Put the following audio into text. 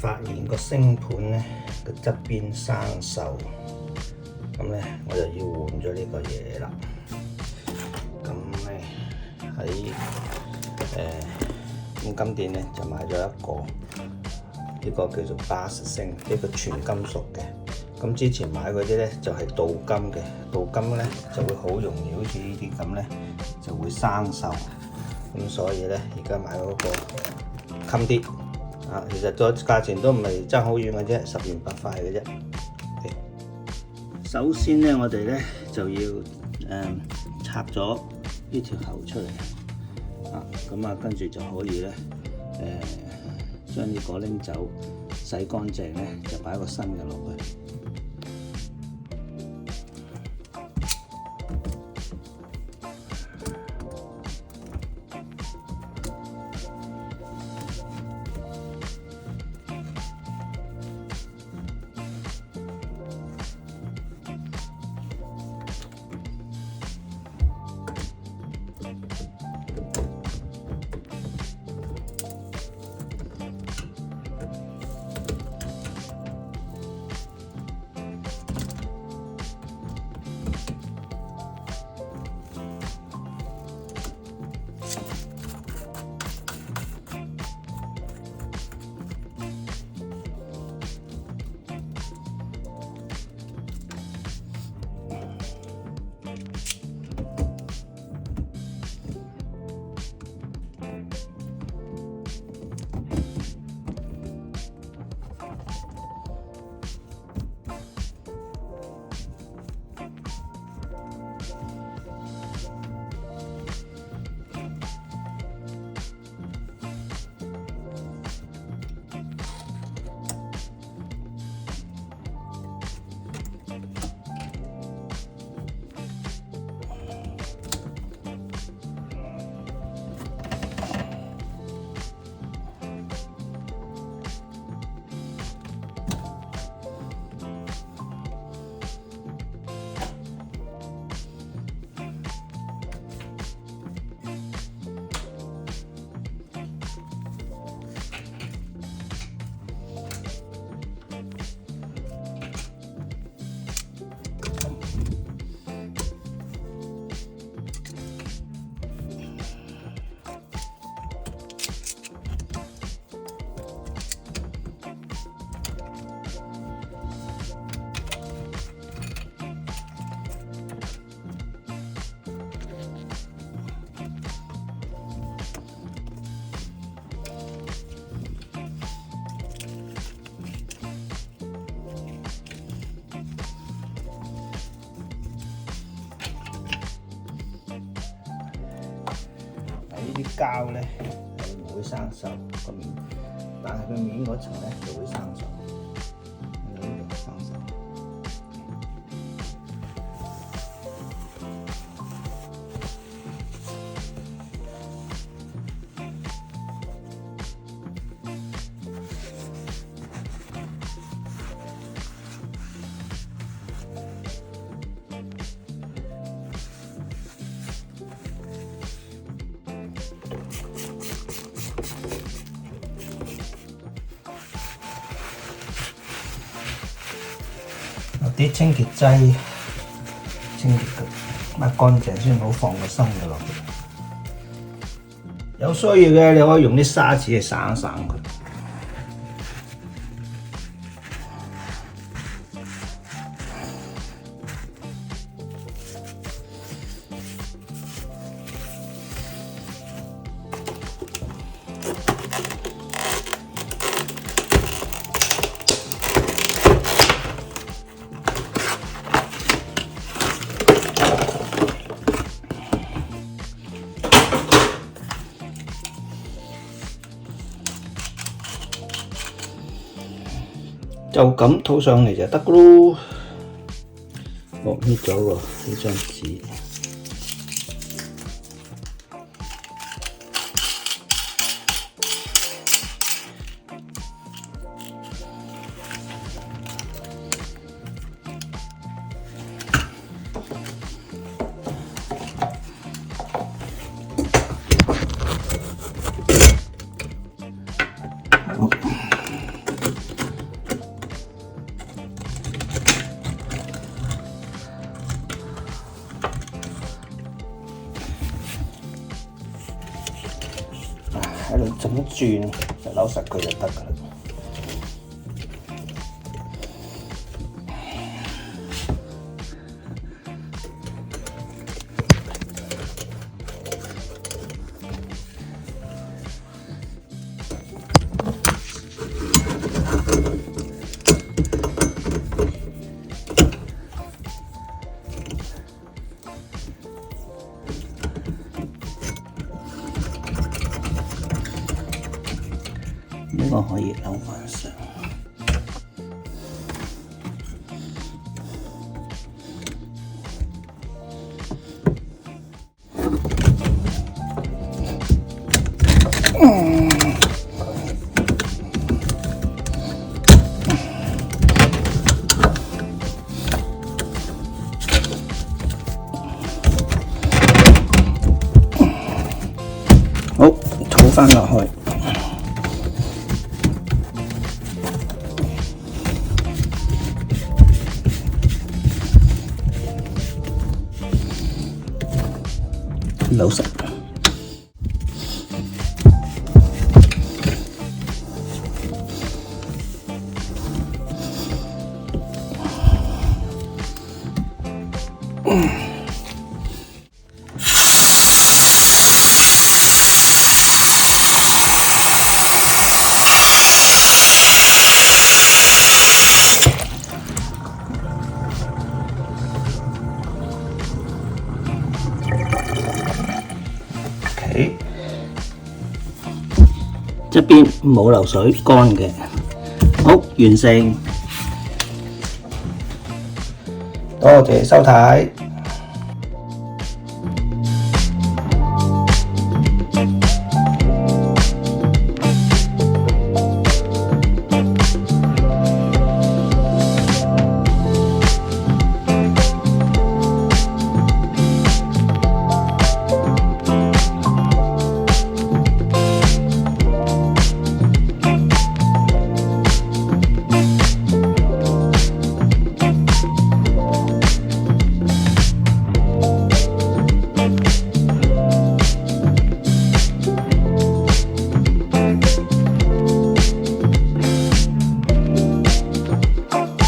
發現個星盤咧個側邊生鏽，咁咧我就要換咗呢個嘢啦。咁咧喺五金店咧就買咗一個呢個叫做巴士星，呢個全金屬嘅。咁之前買嗰啲咧就係鍍金嘅，鍍金咧就會好容易好似呢啲咁咧就會生鏽。咁所以咧而家買嗰個襟啲啊，其實個價錢都唔係爭好遠嘅啫，10元8塊嘅啫。首先咧我哋咧就要拆咗呢條喉出嚟啊，咁啊跟住就可以咧將呢個拎走，洗乾淨咧就擺個新嘅落去。呢啲膠咧係唔會生鏽個面，但係佢面嗰層咧就會生鏽。呢度生鏽。啲清潔劑清潔佢抹乾淨先好，放個新嘅落去。有需要嘅你可以用啲砂紙去省一省佢。就咁套上嚟就得噶咯。我搣咗喎呢張紙。喺度咁轉，就扭實佢就得㗎啦。呢個可以扭翻上，好，倒翻落去。扭實，側邊冇流水，乾嘅。好，完成。多謝收睇。